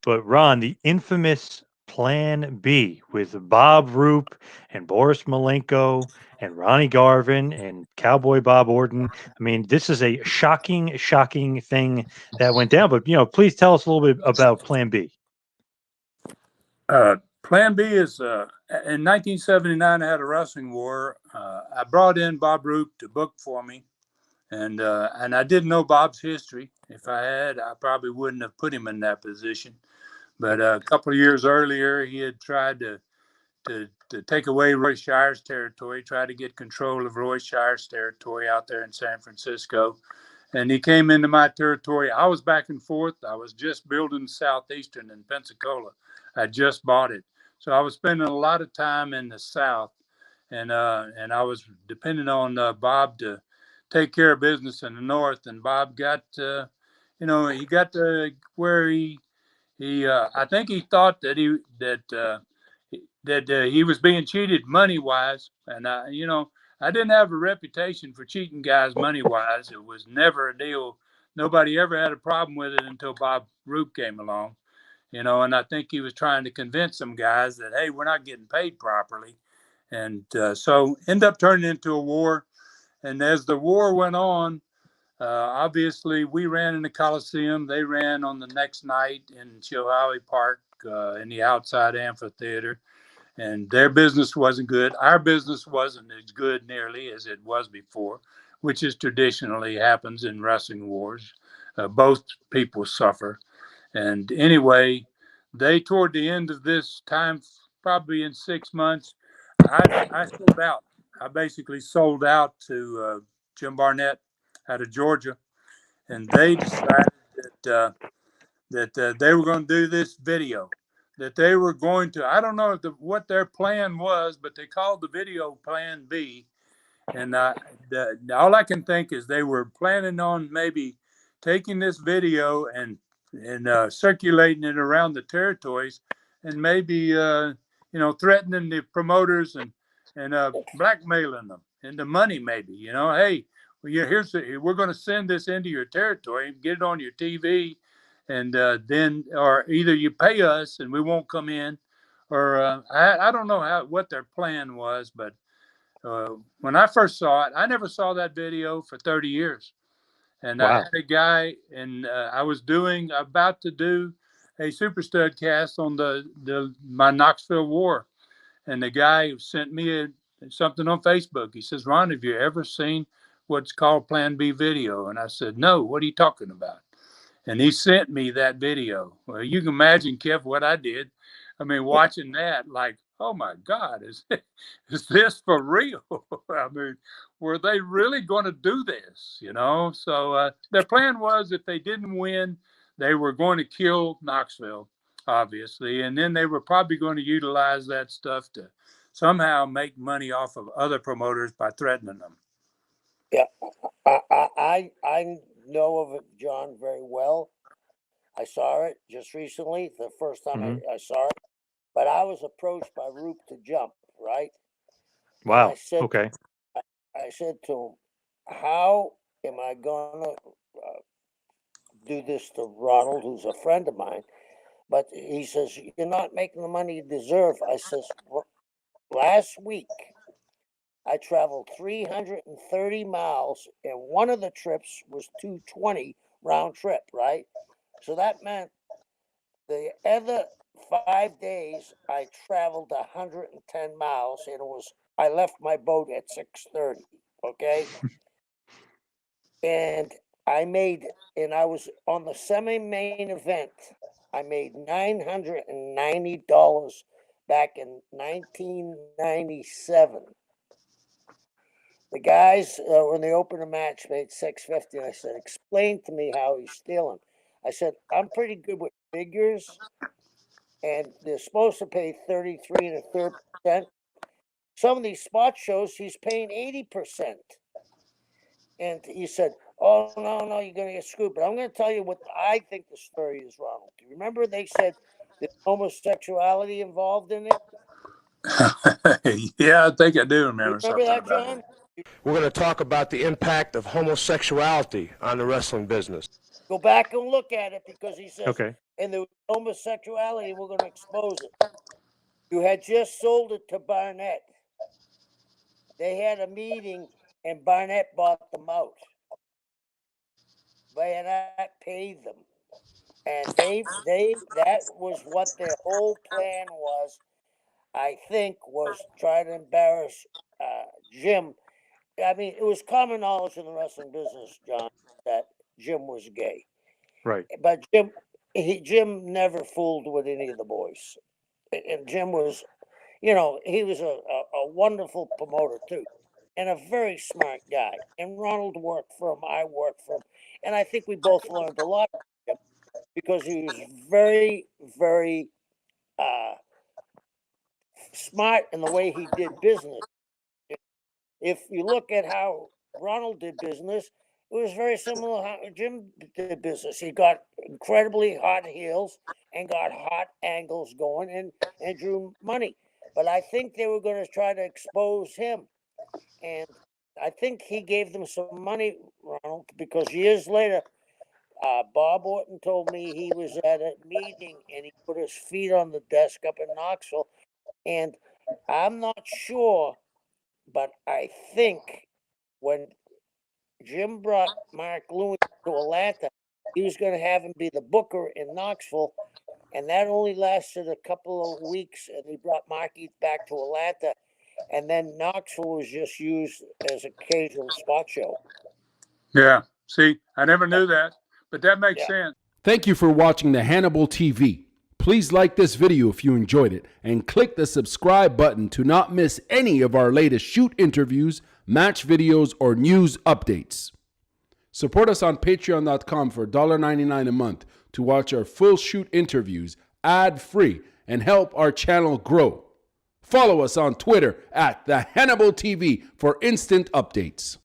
But Ron, the infamous Plan B with Bob Roop and Boris Malenko and Ronnie Garvin and Cowboy Bob Orton. I mean, this is a shocking, shocking thing that went down. But please tell us a little bit about Plan B. Plan B is in 1979. I had a wrestling war. I brought in Bob Roop to book for me, and I didn't know Bob's history. If I had, I probably wouldn't have put him in that position. But a couple of years earlier, he had tried to take away Roy Shire's territory, try to get control of Roy Shire's territory out there in San Francisco. And he came into my territory. I was back and forth. I was just building Southeastern in Pensacola. I just bought it. So I was spending a lot of time in the South. And I was depending on Bob to take care of business in the North. And Bob got, he got to where I think he thought that he was being cheated money wise, and I didn't have a reputation for cheating guys money wise. It was never a deal. Nobody ever had a problem with it until Bob Roop came along, and I think he was trying to convince some guys that, hey, we're not getting paid properly, and so ended up turning into a war. And as the war went on, obviously, we ran in the Coliseum. They ran on the next night in Chilhowie Park in the outside amphitheater. And their business wasn't good. Our business wasn't as good nearly as it was before, which is traditionally happens in wrestling wars. Both people suffer. And anyway, toward the end of this time, probably in 6 months, I sold out. I basically sold out to Jim Barnett out of Georgia, and they decided that they were going to do this video, that they were going to, I don't know what their plan was, but they called the video Plan B. And all I can think is they were planning on maybe taking this video and circulating it around the territories, and maybe threatening the promoters and blackmailing them into money. Maybe hey, we're going to send this into your territory, get it on your TV, and then or either you pay us and we won't come in, or I don't know what their plan was, but when I first saw it, I never saw that video for 30 years. And wow. I had a guy, and I was about to do a Super Stud cast on my Knoxville War. And the guy sent me something on Facebook. He says, Ron, have you ever seen what's called Plan B video? And I said, no, what are you talking about? And he sent me that video. Well, you can imagine, Kev, what I did. I mean, watching that, like, oh my God, is this for real? I mean, were they really going to do this? So their plan was, if they didn't win, they were going to kill Knoxville, obviously, and then they were probably going to utilize that stuff to somehow make money off of other promoters by threatening them. Yeah, I know of it, John, very well. I saw it just recently, the first time I saw it. But I was approached by Roop to jump, right? Wow. Okay. I said to him, how am I going to do this to Ronald, who's a friend of mine? But he says, you're not making the money you deserve. I says, well, last week, I traveled 330 miles, and one of the trips was 220 round trip, right? So that meant the other 5 days I traveled 110 miles, and I left my boat at 6:30. Okay, and I was on the semi-main event. I made $990 back in 1997. The guys, when they opened the match, made $650. I said, explain to me how he's stealing. I said, I'm pretty good with figures, and they're supposed to pay 33 and a third percent. Some of these spot shows, he's paying 80%. And he said, oh, no, you're going to get screwed. But I'm going to tell you what I think the story is, Ronald. Do you remember they said there's homosexuality involved in it? Yeah, I think I do remember something that, John? We're going to talk about the impact of homosexuality on the wrestling business. Go back and look at it because he says, Okay. and the homosexuality, we're going to expose it. You had just sold it to Barnett. They had a meeting, and Barnett bought them out. Barnett paid them, and that was what their whole plan was. I think was try to embarrass Jim. I mean, it was common knowledge in the wrestling business, John, that Jim was gay. Right. But Jim never fooled with any of the boys, and Jim was, he was a wonderful promoter too, and a very smart guy. And Ronald worked for him. I worked for him, and I think we both learned a lot from him because he was very, very smart in the way he did business. If you look at how Ronald did business, it was very similar to how Jim did business. He got incredibly hot heels and got hot angles going and drew money. But I think they were going to try to expose him. And I think he gave them some money, Ronald, because years later, Bob Orton told me he was at a meeting and he put his feet on the desk up in Knoxville. And I'm not sure, but I think when Jim brought Mark Lewis to Atlanta, he was going to have him be the booker in Knoxville, and that only lasted a couple of weeks. And he brought Marky back to Atlanta, and then Knoxville was just used as an occasional spot show. Yeah. See, I never knew that, but that makes sense. Thank you for watching the Hannibal TV. Please like this video if you enjoyed it, and click the subscribe button to not miss any of our latest shoot interviews, match videos, or news updates. Support us on patreon.com for $1.99 a month to watch our full shoot interviews ad-free and help our channel grow. Follow us on Twitter at the Hannibal TV for instant updates.